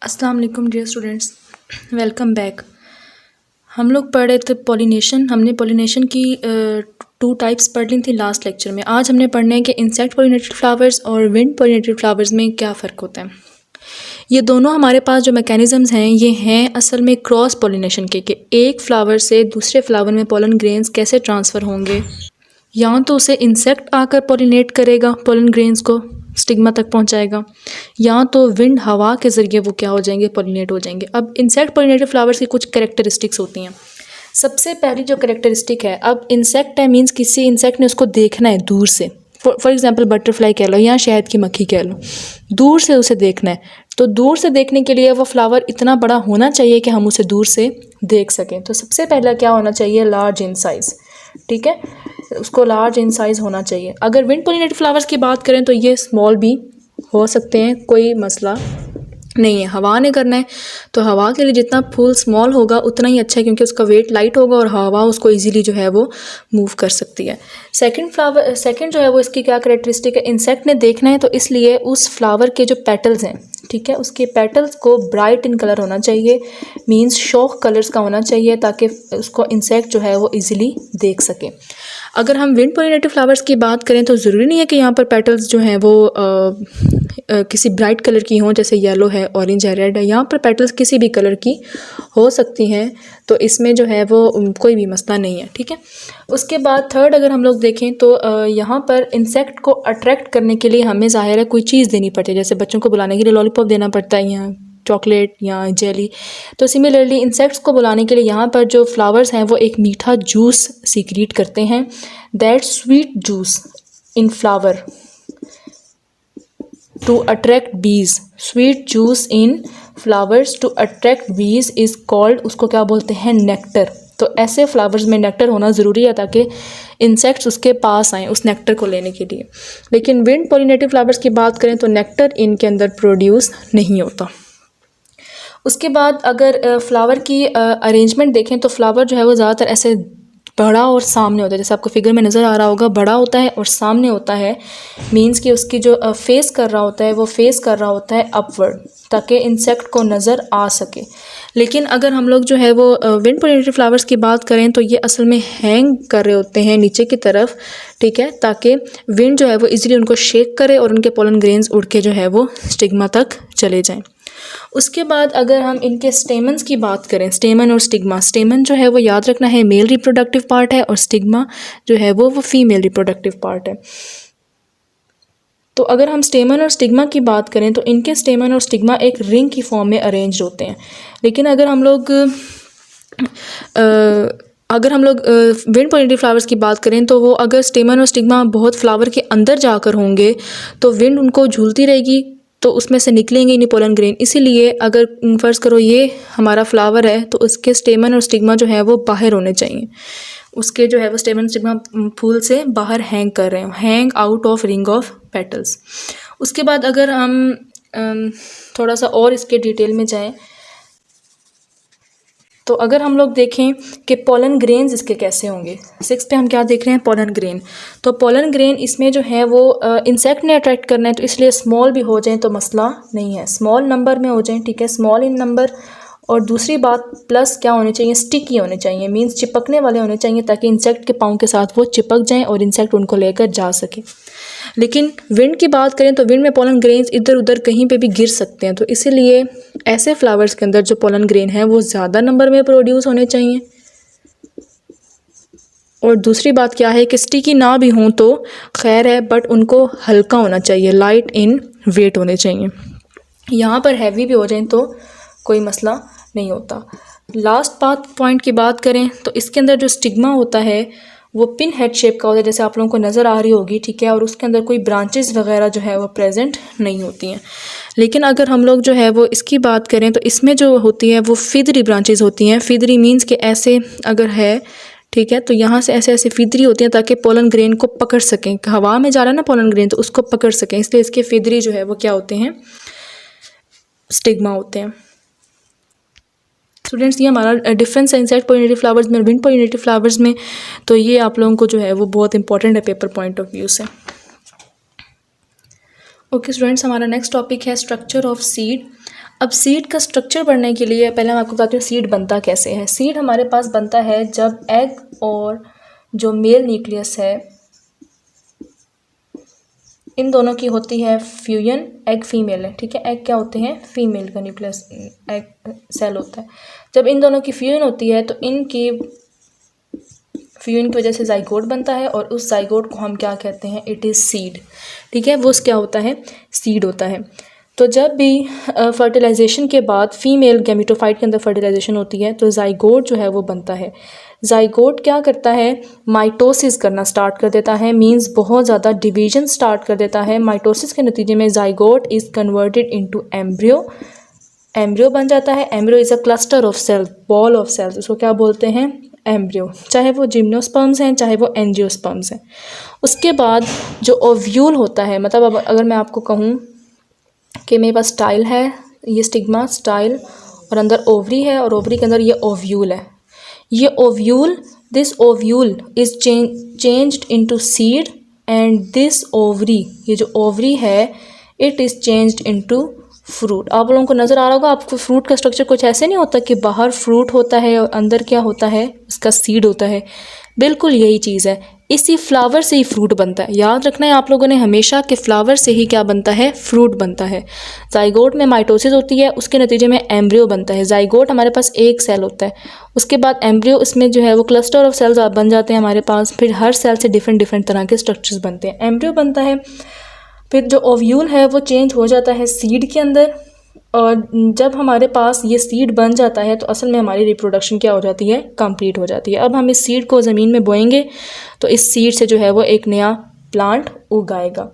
अस्सलाम वालेकुम dear students, welcome back. हम लोग पढ़ रहे थे पॉलिनेशन। हमने पॉलिनेशन की 2 टाइप्स पढ़ ली थी लास्ट लेक्चर में। आज हमने पढ़ना है कि इंसेक्ट पॉलिनेटेड फ्लावर्स और विंड पॉलिनेटेड फ्लावर्स में क्या फ़र्क होता है। ये दोनों हमारे पास जो मैकेनिज़म्स हैं ये हैं असल में क्रॉस पॉलिनेशन के, कि एक फ्लावर से दूसरे फ्लावर में पोलन ग्रेन्स कैसे ट्रांसफ़र होंगे। या तो उसे इंसेक्ट आकर पॉलिनेट करेगा, पोलन ग्रेन्स को स्टिग्मा तक पहुंचाएगा, या तो विंड हवा के ज़रिए वो क्या हो जाएंगे, पॉलिनेट हो जाएंगे। अब इंसेक्ट पॉलिनेटेड फ्लावर्स की कुछ कैरेक्टरिस्टिक्स होती हैं। सबसे पहली जो कैरेक्टरिस्टिक है, अब इंसेक्ट है मीन्स किसी इंसेक्ट ने उसको देखना है दूर से। फॉर एग्जांपल बटरफ्लाई कह लो या शहद की मक्खी कह लो, दूर से उसे देखना है। तो दूर से देखने के लिए वो फ्लावर इतना बड़ा होना चाहिए कि हम उसे दूर से देख सकें। तो सबसे पहला क्या होना चाहिए, लार्ज इन साइज़। ठीक है, उसको लार्ज इन साइज़ होना चाहिए। अगर विंड पॉलिनेटेड फ्लावर्स की बात करें तो ये स्मॉल भी हो सकते हैं, कोई मसला नहीं है। हवा ने करना है तो हवा के लिए जितना फूल स्मॉल होगा उतना ही अच्छा है, क्योंकि उसका वेट लाइट होगा और हवा उसको इजीली जो है वो मूव कर सकती है। सेकंड जो है वो इसकी क्या कैरेक्टरिस्टिक है, इंसेक्ट ने देखना है तो इसलिए उस फ्लावर के जो पेटल्स हैं, ठीक है, उसके पेटल्स को ब्राइट इन कलर होना चाहिए, मींस शौक कलर्स का होना चाहिए, ताकि उसको इंसेक्ट जो है वो इजीली देख सके। अगर हम विंड पॉलिनेटेड फ्लावर्स की बात करें तो ज़रूरी नहीं है कि यहाँ पर पेटल्स जो हैं वो किसी ब्राइट कलर की हों, जैसे येलो है, ऑरेंज है, रेड है। यहाँ पर पेटल्स किसी भी कलर की हो सकती हैं, तो इसमें जो है वो कोई भी मसला नहीं है। ठीक है, उसके बाद थर्ड अगर हम लोग देखें तो यहाँ पर इंसेक्ट को अट्रैक्ट करने के लिए हमें ज़ाहिर है कोई चीज़ देनी पड़ती है। जैसे बच्चों को बुलाने के लिए लॉलीपॉप देना पड़ता है या चॉकलेट या जेली। तो सिमिलरली इंसेक्ट्स को बुलाने के लिए यहाँ पर जो फ्लावर्स हैं वो एक मीठा जूस सीक्रेट करते हैं। That sweet juice in flower to attract bees, sweet juice in flowers to attract bees is called, उसको क्या बोलते हैं, नेक्टर। तो ऐसे फ्लावर्स में नेक्टर होना ज़रूरी है ताकि इंसेक्ट्स उसके पास आएँ उस नेक्टर को लेने के लिए। लेकिन विंड पॉलिनेटेड फ्लावर्स की बात करें तो नेक्टर इनके अंदर प्रोड्यूस नहीं होता। उसके बाद अगर फ्लावर की अरेंजमेंट देखें तो फ्लावर जो है वो ज़्यादातर ऐसे बड़ा और सामने होता है, जैसे आपको फिगर में नज़र आ रहा होगा, बड़ा होता है और सामने होता है। मींस कि उसकी जो फेस कर रहा होता है वो फेस कर रहा होता है अपवर्ड, ताकि इंसेक्ट को नज़र आ सके। लेकिन अगर हम लोग जो है वो विंड पॉलिनेटेड फ्लावर्स की बात करें तो ये असल में हैंग कर रहे होते हैं नीचे की तरफ, ठीक है, ताकि विंड जो है वो इजीली उनको शेक करे और उनके पोलन ग्रेन्स उड़ के जो है वो स्टिग्मा तक चले जाएं। उसके बाद अगर हम इनके स्टेमन्स की बात करें, स्टेमन और स्टिग्मा, स्टेमन जो है वो याद रखना है मेल रिप्रोडक्टिव पार्ट है और स्टिग्मा जो है वो फीमेल रिप्रोडक्टिव पार्ट है। तो अगर हम स्टेमन और स्टिग्मा की बात करें तो इनके स्टेमन और स्टिग्मा एक रिंग की फॉर्म में अरेंज होते हैं। लेकिन अगर हम लोग विंड पॉलिनेटेड फ्लावर्स की बात करें तो वो अगर स्टेमन और स्टिग्मा बहुत फ्लावर के अंदर जाकर होंगे तो विंड उनको झूलती रहेगी, तो उसमें से निकलेंगे नहीं पोलन ग्रेन। इसीलिए अगर फ़र्ज़ करो ये हमारा फ्लावर है तो उसके स्टेमन और स्टिग्मा जो है वो बाहर होने चाहिए, उसके जो है वो स्टेमन स्टिग्मा फूल से बाहर हैंग कर रहे हैं, hang out of ring of petals. उसके बाद अगर हम थोड़ा सा और इसके डिटेल में जाएं तो अगर हम लोग देखें कि पोलन ग्रेन्स इसके कैसे होंगे, 6 पे हम क्या देख रहे हैं, पोलन ग्रेन। तो पोलन ग्रेन इसमें जो है वो इंसेक्ट ने अट्रैक्ट करना है, तो इसलिए स्मॉल भी हो जाएं तो मसला नहीं है, स्मॉल नंबर में हो जाएं, ठीक है, स्मॉल इन नंबर। और दूसरी बात प्लस क्या होने चाहिए, स्टिकी होने चाहिए, मींस चिपकने वाले होने चाहिए, ताकि इंसेक्ट के पाँव के साथ वो चिपक जाएं और इंसेक्ट उनको लेकर जा सके। लेकिन विंड की बात करें तो विंड में पोलन ग्रेन्स इधर उधर कहीं पे भी गिर सकते हैं, तो इसीलिए ऐसे फ्लावर्स के अंदर जो पोलन ग्रेन है वो ज़्यादा नंबर में प्रोड्यूस होने चाहिए। और दूसरी बात क्या है कि स्टिकी ना भी हों तो खैर है, बट उनको हल्का होना चाहिए, लाइट इन वेट होने चाहिए। यहाँ पर हैवी भी हो जाएं तो कोई मसला नहीं होता। लास्ट पॉइंट की बात करें तो इसके अंदर जो स्टिग्मा होता है वो पिन हेड शेप का होता है, जैसे आप लोगों को नज़र आ रही होगी, ठीक है, और उसके अंदर कोई ब्रांचेस वगैरह जो है वो प्रेजेंट नहीं होती हैं। लेकिन अगर हम लोग जो है वो इसकी बात करें तो इसमें जो होती है वो फिदरी ब्रांचेस होती हैं। फिदरी मीन्स कि ऐसे अगर है, ठीक है, तो यहाँ से ऐसे ऐसे फिदरी होती हैं ताकि पोलन ग्रेन को पकड़ सकें। हवा में जा रहा है ना पोलन ग्रेन, तो उसको पकड़ सकें, इसलिए इसके फिदरी जो है वो क्या होते हैं, स्टिग्मा होते हैं। स्टूडेंट्स, ये हमारा डिफरेंस है इंसेक्ट पॉलिनेटेड फ्लावर्स में और विंड पॉलिनेटेड फ्लावर्स में, तो ये आप लोगों को जो है वो बहुत इंपॉर्टेंट है पेपर पॉइंट ऑफ व्यू से। ओके स्टूडेंट्स, हमारा नेक्स्ट टॉपिक है स्ट्रक्चर ऑफ सीड। अब सीड का स्ट्रक्चर पढ़ने के लिए पहले मैं आपको बताती हूँ सीड बनता कैसे है। सीड हमारे पास बनता है जब एग और जो मेल न्यूक्लियस है इन दोनों की होती है फ्यूजन। एग फीमेल है, ठीक है, एग क्या होते हैं, फीमेल का न्यूक्लियस एग सेल होता है। जब इन दोनों की फ्यूजन होती है तो इनकी फ्यूजन की वजह से जाइगोट बनता है और उस जाइगोट को हम क्या कहते हैं, इट इज़ सीड, ठीक है, वो क्या होता है, सीड होता है। तो जब भी फर्टिलाइजेशन के बाद फीमेल गैमेटोफाइट के अंदर फर्टिलाइजेशन होती है तो जाइगोट जो है वो बनता है। जाइगोट क्या करता है, माइटोसिस करना स्टार्ट कर देता है, मींस बहुत ज़्यादा डिवीजन स्टार्ट कर देता है। माइटोसिस के नतीजे में zygote is converted into embryo, embryo बन जाता है। Embryo is a cluster of cells, ball of cells, उसको क्या बोलते हैं, एम्ब्रियो, चाहे वो जिम्नोस्पर्म्स हैं चाहे वो एंजियोस्पर्म्स हैं। उसके बाद जो ओव्यूल होता है, मतलब अब अगर मैं आपको कहूँ कि मेरे पास स्टाइल है, ये स्टिग्मा स्टाइल, और अंदर ओवरी है और ओवरी के अंदर ये ओव्यूल है। ये ovule, this ovule is changed into seed and this ovary, ये जो ओवरी है it is changed into fruit. आप लोगों को नज़र आ रहा होगा आपको, फ्रूट का स्ट्रक्चर कुछ ऐसे नहीं होता कि बाहर फ्रूट होता है और अंदर क्या होता है, उसका सीड होता है। बिल्कुल यही चीज़ है, इसी फ्लावर से ही फ्रूट बनता है। याद रखना है आप लोगों ने हमेशा कि फ्लावर से ही क्या बनता है, फ्रूट बनता है। जाइगोट में माइटोसिस होती है, उसके नतीजे में एम्ब्रियो बनता है। जाइगोट हमारे पास एक सेल होता है, उसके बाद एम्ब्रियो, इसमें जो है वो क्लस्टर ऑफ सेल्स बन जाते हैं हमारे पास। फिर हर सेल से डिफरेंट तरह के स्ट्रक्चर्स बनते हैं। एम्ब्रियो बनता है, फिर जो ओव्यूल है वो चेंज हो जाता है सीड के अंदर, और जब हमारे पास ये सीड बन जाता है तो असल में हमारी रिप्रोडक्शन क्या हो जाती है, कंप्लीट हो जाती है। अब हम इस सीड को ज़मीन में बोएंगे तो इस सीड से जो है वो एक नया प्लांट उगाएगा।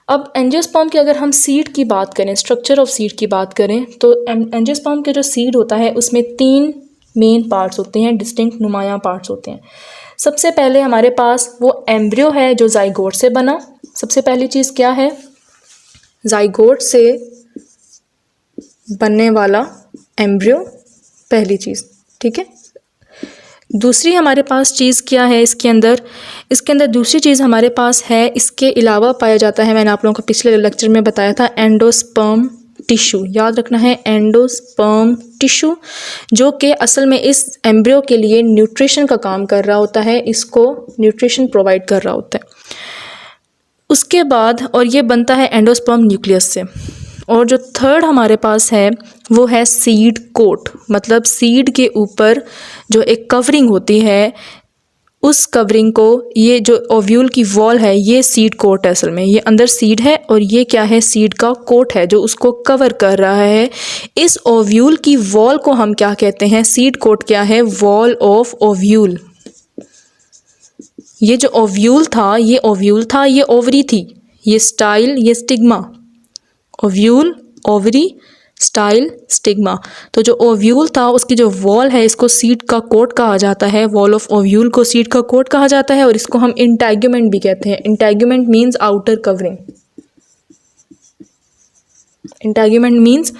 अब एंजियोस्पर्म की अगर हम सीड की बात करें, स्ट्रक्चर ऑफ सीड की बात करें, तो एंजियोस्पर्म के जो सीड होता है उसमें 3 मेन पार्ट्स होते हैं, डिस्टिंक्ट नुमायाँ पार्ट्स होते हैं। सबसे पहले हमारे पास वो एम्ब्रियो है जो जाइगोट से बना। सबसे पहली चीज़ क्या है, जाइगोट से बनने वाला एम्ब्रियो, पहली चीज़, ठीक है। दूसरी हमारे पास चीज़ क्या है इसके अंदर दूसरी चीज़ हमारे पास है, इसके अलावा पाया जाता है, मैंने आप लोगों को पिछले लेक्चर में बताया था, एंडोस्पर्म टिश्यू। याद रखना है, एंडोस्पर्म टिश्यू, जो कि असल में इस एम्ब्रियो के लिए न्यूट्रिशन का काम कर रहा होता है, इसको न्यूट्रिशन प्रोवाइड कर रहा होता है। उसके बाद, और ये बनता है एंडोस्पर्म न्यूक्लियस से। और जो थर्ड हमारे पास है वो है सीड कोट, मतलब सीड के ऊपर जो एक कवरिंग होती है, उस कवरिंग को, ये जो ओव्यूल की वॉल है ये सीड कोट है। असल में ये अंदर सीड है और ये क्या है, सीड का कोट है जो उसको कवर कर रहा है। इस ओव्यूल की वॉल को हम क्या कहते हैं, सीड कोट क्या है, वॉल ऑफ ओव्यूल। ये जो ओव्यूल था, ये ओव्यूल था, ये ओवरी थी, ये स्टाइल, ये stigma. Ovule, ovary, style, stigma. तो जो ओव्यूल था उसकी जो वॉल है इसको सीड का कोट कहा जाता है, वॉल ऑफ ओव्यूल को सीड का कोट कहा जाता है, और इसको हम इंटैगुमेंट भी कहते हैं। Integument means outer covering, integument means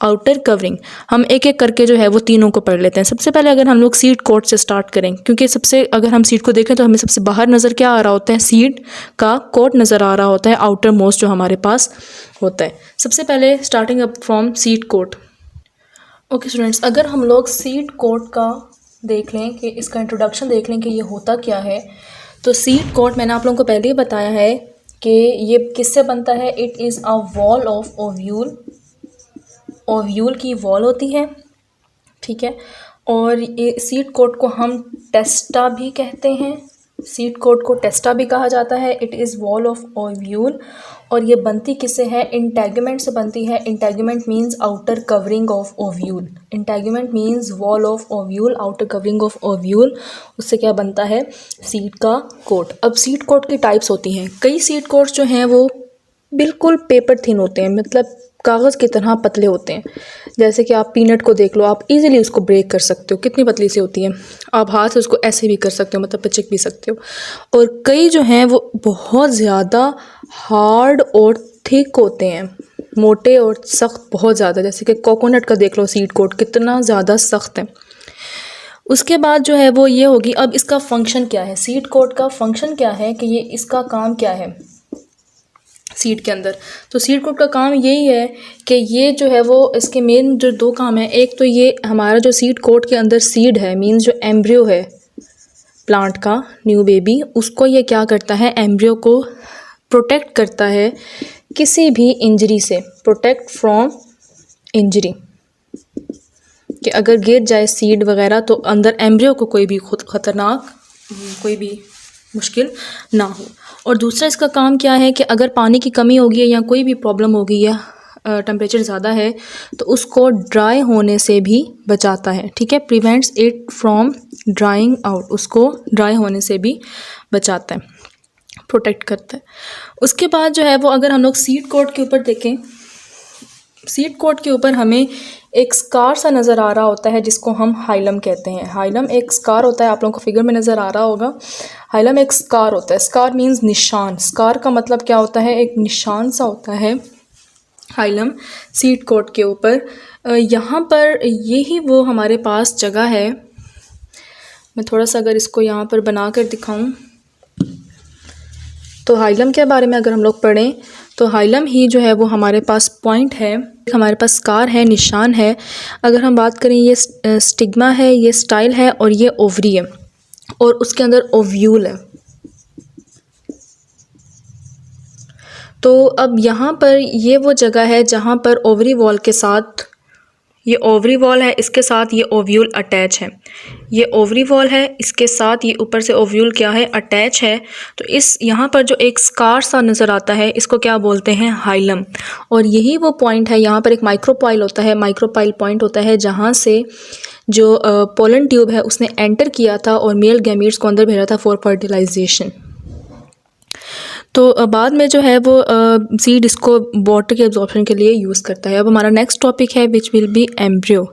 outer covering. हम एक एक करके जो है वो तीनों को पढ़ लेते हैं। सबसे पहले अगर हम लोग सीड कोट से स्टार्ट करें, क्योंकि सबसे, अगर हम सीड को देखें तो हमें सबसे बाहर नज़र क्या आ रहा होता है, सीड का कोट नज़र आ रहा होता है, आउटर मोस्ट जो हमारे पास होता है। सबसे पहले starting up from seed coat. Okay students, अगर हम लोग सीड कोट का देख लें कि इसका इंट्रोडक्शन देख लें कि ये होता क्या है, तो सीड कोट मैंने आप लोगों को पहले ही बताया है कि ये किससे बनता है, it is a wall of ovule. Ovule की वॉल होती है, ठीक है। और ये सीड कोट को हम टेस्टा भी कहते हैं, सीड कोट को टेस्टा भी कहा जाता है। It is wall of ovule, और ये बनती किससे है, इंटैगुमेंट से बनती है। Integument means outer covering of ovule, integument means wall of ovule, outer covering of ovule, उससे क्या बनता है, सीड का कोट। अब सीड कोट की टाइप्स होती हैं, कई सीड कोट्स जो हैं वो बिल्कुल पेपर थिन होते हैं, मतलब कागज़ की तरह पतले होते हैं। जैसे कि आप पीनट को देख लो, आप इजीली उसको ब्रेक कर सकते हो, कितनी पतली सी होती है। आप हाथ से उसको ऐसे भी कर सकते हो, मतलब पिचक भी सकते हो। और कई जो हैं वो बहुत ज़्यादा हार्ड और थिक होते हैं, मोटे और सख्त बहुत ज़्यादा। जैसे कि कोकोनट का देख लो सीड कोट, कितना ज़्यादा सख्त है। उसके बाद जो है वो ये होगी, अब इसका फंक्शन क्या है, सीड कोट का फंक्शन क्या है, कि ये इसका काम क्या है। सीड के अंदर। तो सीड कोट का काम यही है कि ये जो है वो इसके मेन जो दो काम है, एक तो ये हमारा जो सीड कोट के अंदर सीड है मींस जो एम्ब्रियो है प्लांट का न्यू बेबी, उसको ये क्या करता है, एम्ब्रियो को प्रोटेक्ट करता है किसी भी इंजरी से, प्रोटेक्ट फ्रॉम इंजरी, कि अगर गिर जाए सीड वगैरह तो अंदर एम्ब्रियो को कोई भी ख़तरनाक कोई भी मुश्किल ना हो। और दूसरा इसका काम क्या है कि अगर पानी की कमी होगी है या कोई भी प्रॉब्लम होगी या टेम्परेचर ज़्यादा है तो उसको ड्राई होने से भी बचाता है, ठीक है, prevents it from drawing out, उसको ड्राई होने से भी बचाता है, प्रोटेक्ट करता है। उसके बाद जो है वो अगर हम लोग सीड कोट के ऊपर देखें, सीड कोट के ऊपर हमें एक स्कार सा नज़र आ रहा होता है जिसको हम हाइलम कहते हैं। हाइलम एक स्कार होता है, आप लोगों को फिगर में नज़र आ रहा होगा। हाइलम एक स्कार होता है, स्कार मींस निशान, स्कार का मतलब क्या होता है, एक निशान सा होता है हाइलम सीड कोट के ऊपर। यहाँ पर यही वो हमारे पास जगह है, मैं थोड़ा सा अगर इसको यहाँ पर बना कर दिखाऊँ तो हाइलम के बारे में अगर हम लोग पढ़ें तो हाइलम ही जो है वो हमारे पास पॉइंट है, हमारे पास स्कार है, निशान है। अगर हम बात करें ये स्टिग्मा है, ये स्टाइल है और ये ओवरी है और उसके अंदर ओव्यूल है। तो अब यहाँ पर ये वो जगह है जहाँ पर ओवरी वॉल के साथ, ये ओवरी वॉल है, इसके साथ ये ओव्यूल अटैच है। ये ओवरी वॉल है, इसके साथ ये ऊपर से ओव्यूल क्या है, अटैच है। तो इस यहाँ पर जो एक स्कार सा नज़र आता है इसको क्या बोलते हैं, हाइलम। और यही वो पॉइंट है, यहाँ पर एक माइक्रोपाइल होता है, माइक्रोपाइल पॉइंट होता है जहाँ से जो पोलन ट्यूब है उसने एंटर किया था और मेल गैमीट्स को अंदर भेजा था फॉर फर्टिलाइजेशन। तो बाद में जो है वो सीड इसको वाटर के एब्जॉर्प्शन के लिए यूज़ करता है। अब हमारा नेक्स्ट टॉपिक है विच विल बी एम्ब्रियो।